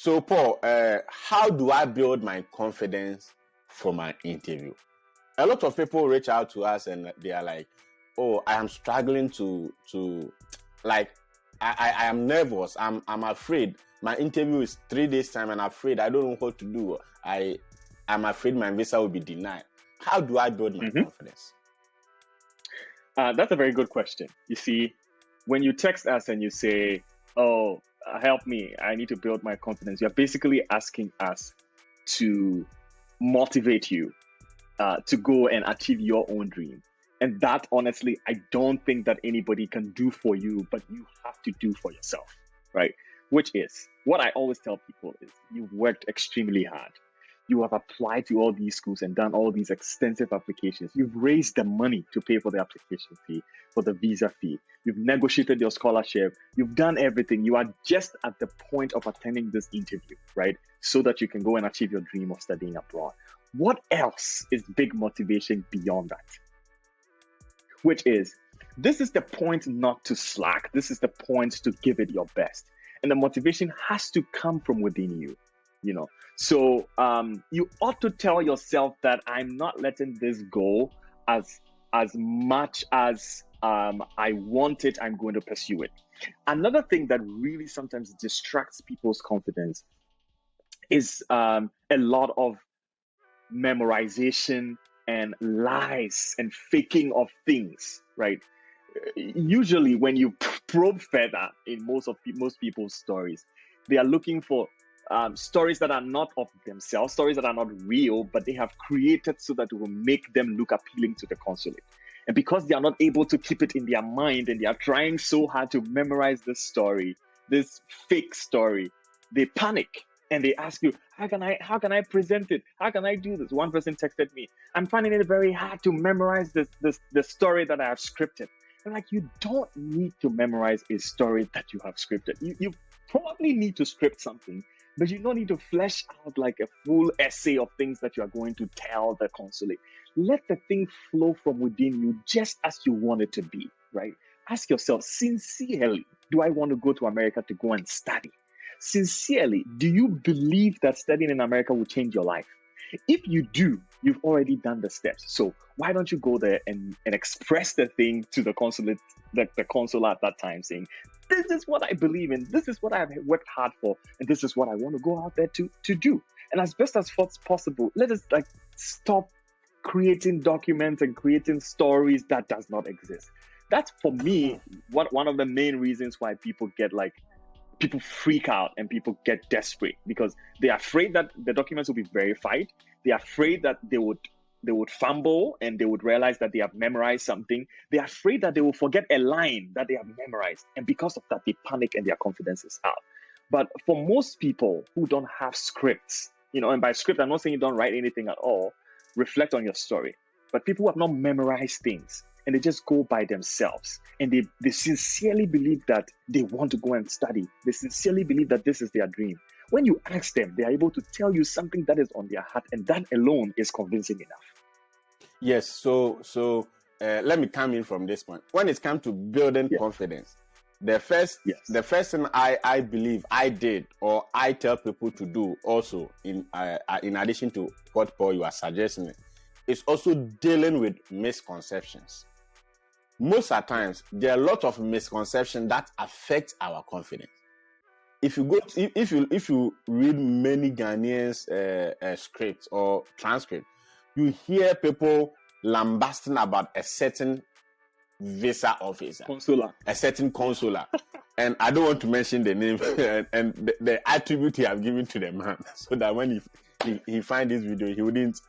So, Paul, how do I build my confidence for my interview? A lot of people reach out to us and they are like, "Oh, I am struggling to like, I am nervous. I'm afraid. My interview is 3 days time, and I'm afraid I don't know what to do. I'm afraid my visa will be denied. How do I build my confidence?" That's a very good question. You see, when you text us and you say, "Oh, help me, I need to build my confidence," you're basically asking us to motivate you to go and achieve your own dream. And that, honestly, I don't think that anybody can do for you, but you have to do for yourself, right? Which is what I always tell people is you've worked extremely hard. You have applied to all these schools and done all these extensive applications. You've raised the money to pay for the application fee, for the visa fee. You've negotiated your scholarship. You've done everything. You are just at the point of attending this interview, right? So that you can go and achieve your dream of studying abroad. What else is big motivation beyond that? Which is, this is the point not to slack. This is the point to give it your best. And the motivation has to come from within you, you know. So you ought to tell yourself that I'm not letting this go as much as I want it, I'm going to pursue it. Another thing that really sometimes distracts people's confidence is a lot of memorization and lies and faking of things, right? Usually when you probe further in most people's stories, they are looking for stories that are not of themselves, stories that are not real, but they have created so that it will make them look appealing to the consulate. And because they are not able to keep it in their mind and they are trying so hard to memorize this story, this fake story, they panic and they ask you, how can I present it? How can I do this? One person texted me, "I'm finding it very hard to memorize the story that I have scripted." I'm like, you don't need to memorize a story that you have scripted. You probably need to script something, but you don't need to flesh out like a full essay of things that you are going to tell the consulate. Let the thing flow from within you just as you want it to be, right? Ask yourself, sincerely, do I want to go to America to go and study? Sincerely, do you believe that studying in America will change your life? If you do, you've already done the steps. So why don't you go there and express the thing to the consulate, the consul at that time, saying, "This is what I believe in, this is what I've worked hard for, and this is what I want to go out there to do." And as best as possible, let us stop creating documents and creating stories that does not exist. That's, for me, one of the main reasons why people freak out and people get desperate, because they are afraid that the documents will be verified. They are afraid that they would fumble and they would realize that they have memorized something. They are afraid that they will forget a line that they have memorized. And because of that, they panic and their confidence is out. But for most people who don't have scripts, and by script, I'm not saying you don't write anything at all, reflect on your story. But people who have not memorized things, and they just go by themselves, and they sincerely believe that they want to go and study. They sincerely believe that this is their dream. When you ask them, they are able to tell you something that is on their heart, and that alone is convincing enough. Yes, so let me come in from this point. When it comes to building confidence, the first thing I believe I did, or I tell people to do also, in addition to what, Paul, you are suggesting, is also dealing with misconceptions. Most of the times, there are a lot of misconceptions that affect our confidence. If you read many Ghanaians' scripts or transcripts, you hear people lambasting about a certain visa officer, a certain consular, and I don't want to mention the name and the attribute he have given to the man, so that when he find this video, he wouldn't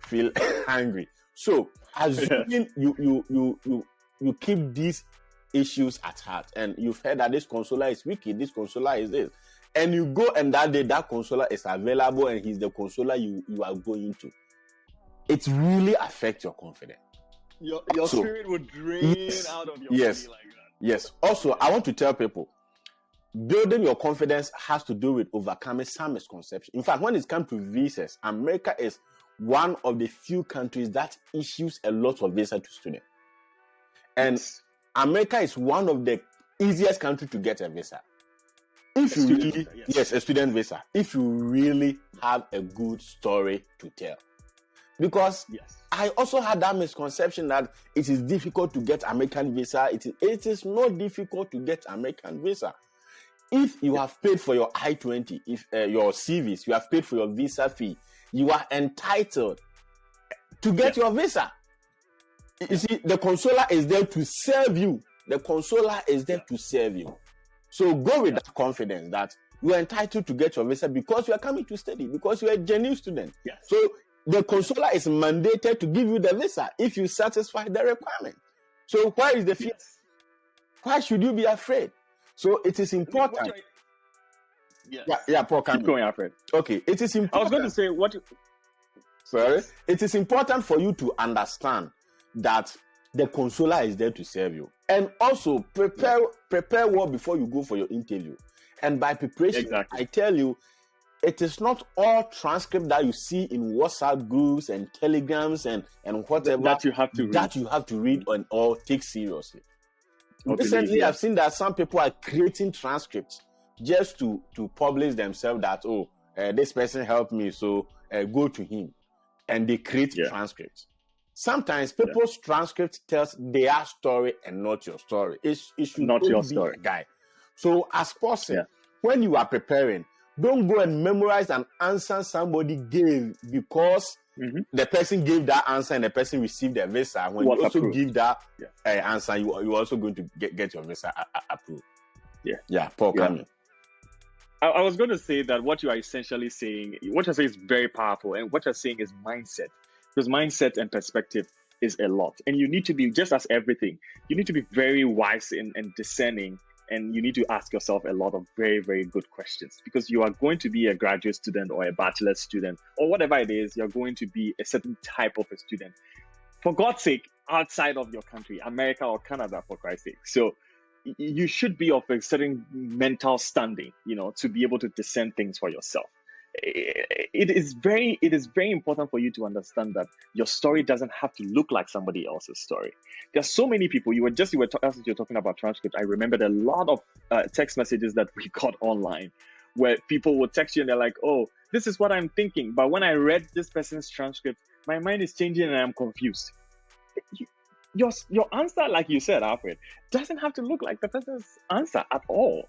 feel angry. So, assuming you keep these issues at heart, and you've heard that this consular is wicked, this consular is this, and you go and that day that consular is available and he's the consular you are going to, it really affects your confidence. Your spirit would drain out of your body like that. Yes. Also, I want to tell people, building your confidence has to do with overcoming some misconceptions. In fact, when it comes to visas, America is one of the few countries that issues a lot of visa to students. And America is one of the easiest countries to get a visa. If you really, visa, yes, a student visa, if you really have a good story to tell. Because I also had that misconception that it is difficult to get American visa. It is not difficult to get American visa. If you have paid for your I-20, if your CVs, you have paid for your visa fee, you are entitled to get your visa. You see, the consular is there to serve you. The consular is there to serve you. So go with that confidence that you are entitled to get your visa because you are coming to study, because you are a genuine student. So the consular is mandated to give you the visa if you satisfy the requirement. So where is the fear? Why should you be afraid? So it is important. Paul, keep going, Alfred. Okay, it is important. I was going to say what. Sorry, it is important for you to understand that the consular is there to serve you, and also prepare well before you go for your interview. And by preparation, I tell you, it is not all transcript that you see in WhatsApp groups and telegrams and whatever that you have to read or take seriously. Recently, I've seen that some people are creating transcripts just to publish themselves that this person helped me, so go to him, and they create transcripts. Sometimes people's transcript tells their story and not your story. It should not your story, guy. So as possible, when you are preparing, don't go and memorize an answer somebody gave because the person gave that answer and the person received their visa. When you also give that answer, you're also going to get your visa approved. Paul, come. I was going to say that what you are essentially saying, what you're saying is very powerful, and what you're saying is mindset. Because mindset and perspective is a lot. And you need to be, just as everything, you need to be very wise and discerning, and you need to ask yourself a lot of very, very good questions. Because you are going to be a graduate student or a bachelor's student, or whatever it is, you're going to be a certain type of a student. For God's sake, outside of your country, America or Canada, for Christ's sake. So you should be of a certain mental standing, to be able to discern things for yourself. It is very important for you to understand that your story doesn't have to look like somebody else's story. There's so many people. As you're talking about transcript, I remembered a lot of text messages that we got online where people would text you and they're like, "Oh, this is what I'm thinking, but when I read this person's transcript, my mind is changing and I'm confused." Your answer, like you said, Alfred, doesn't have to look like the person's answer at all.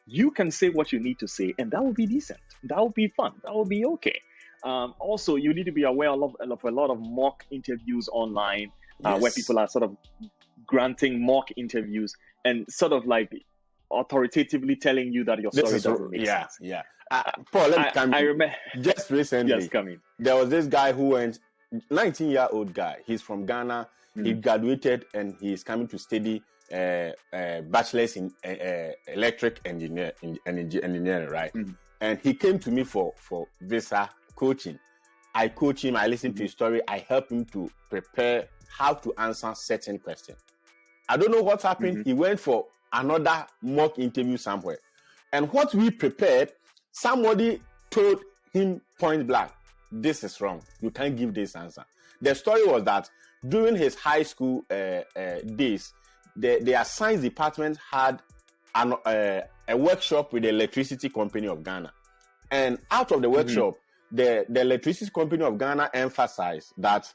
You can say what you need to say, and that will be decent. That will be fun. That will be okay. Also, you need to be aware of a lot of mock interviews online, where people are sort of granting mock interviews and sort of like authoritatively telling you that your story doesn't make sense. Paul, let me come. I remember just recently. There was this guy who went, 19-year-old guy. He's from Ghana. He graduated and he's coming to study bachelor's in electric engineering, right? And he came to me for visa coaching. I coach him. I listen to his story. I help him to prepare how to answer certain questions. I don't know what happened. He went for another mock interview somewhere, and what we prepared, somebody told him point blank, "This is wrong. You can't give this answer." The story was that during his high school days, their science department had a workshop with the electricity company of Ghana. And out of the workshop, the electricity company of Ghana emphasized that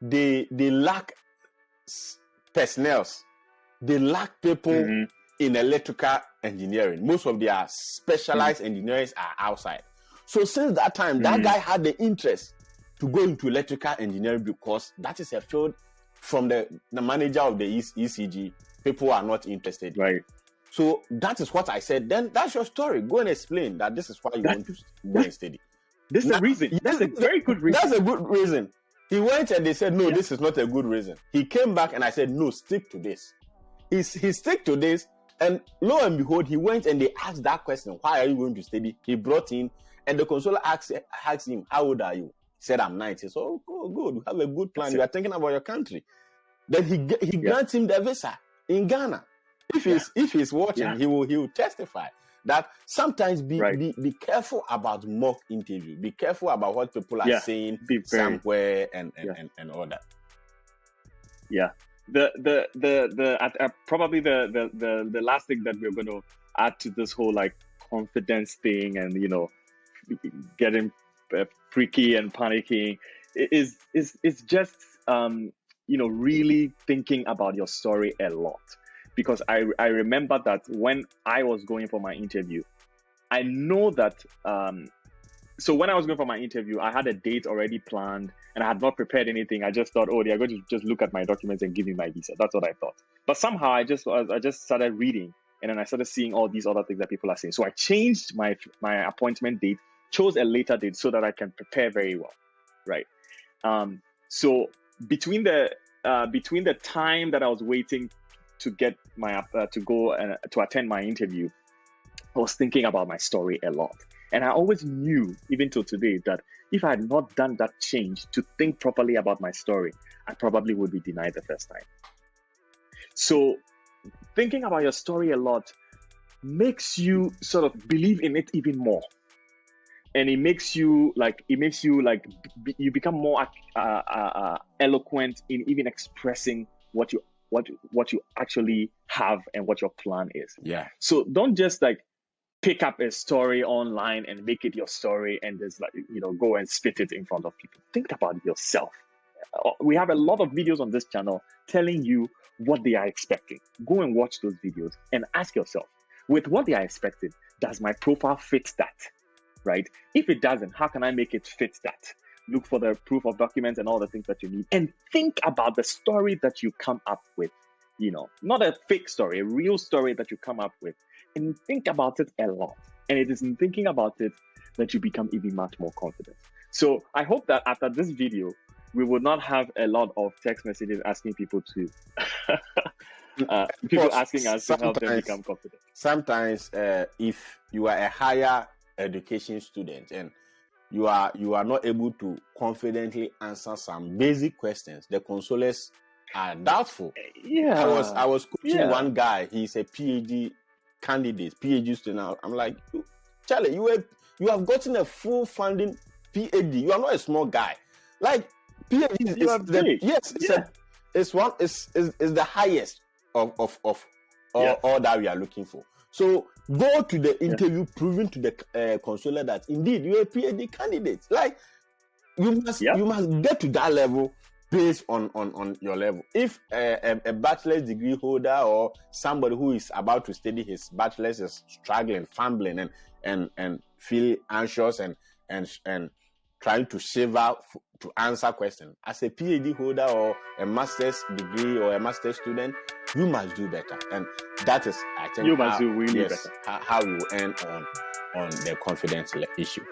they lack personnel. They lack people in electrical engineering. Most of their specialized engineers are outside. So since that time, that guy had the interest to go into electrical engineering because that is a field from the manager of the ECG. People are not interested. Right. So that is what I said. Then that's your story. Go and explain that this is why you want to go and study. This is a reason. That's a very good reason. That's a good reason. He went and they said, no, this is not a good reason. He came back and I said, no, stick to this. He stick to this. And lo and behold, he went and they asked that question, why are you going to study? He brought in and the controller asked him, how old are you? He said, I'm 90. So, oh, good. You have a good plan. You are thinking about your country. Then he grants him the visa in Ghana. If he's watching, he will testify that sometimes be careful about mock interview. Be careful about what people are saying somewhere and all that. Yeah. Probably the last thing that we're going to add to this whole like confidence thing, and getting freaky and panicking, is just really thinking about your story a lot. Because I remember that when I was going for my interview, I know that so when I was going for my interview, I had a date already planned and I had not prepared anything. I just thought, oh, they're going to just look at my documents and give me my visa. That's what I thought. But somehow I just started reading, and then I started seeing all these other things that people are saying. So I changed my appointment date, chose a later date so that I can prepare very well, right? So between the time that I was waiting to get my to go and to attend my interview, I was thinking about my story a lot. And I always knew, even till today, that if I had not done that change to think properly about my story, I probably would be denied the first time. So thinking about your story a lot makes you sort of believe in it even more. And it makes you you become more eloquent in even expressing what you actually have and what your plan is. Yeah. So don't just like pick up a story online and make it your story and just go and spit it in front of people. Think about it yourself. We have a lot of videos on this channel telling you what they are expecting. Go and watch those videos and ask yourself, with what they are expecting, does my profile fit that? Right? If it doesn't, how can I make it fit that? Look for the proof of documents and all the things that you need, and think about the story that you come up with. Not a fake story, a real story that you come up with. And think about it a lot. And it is in thinking about it that you become even much more confident. So I hope that after this video, we will not have a lot of text messages asking people to asking us to help them become confident. Sometimes if you are a higher education student and you are not able to confidently answer some basic questions, the consolers are doubtful. Yeah. I was coaching one guy. He's a PhD candidate, PhD student. I'm like, Charlie, you have gotten a full funding PhD. You are not a small guy. Like PhD is the highest of all that we are looking for. So go to the interview, proving to the consular that indeed you're a PhD candidate. Like you must get to that level based on your level. If a bachelor's degree holder or somebody who is about to study his bachelor's is struggling, fumbling, and feel anxious and trying to shiver to answer questions, as a PhD holder or a master's degree or a master's student, you must do better. And that is, I think, you must do really better. How you end on the confidence issue.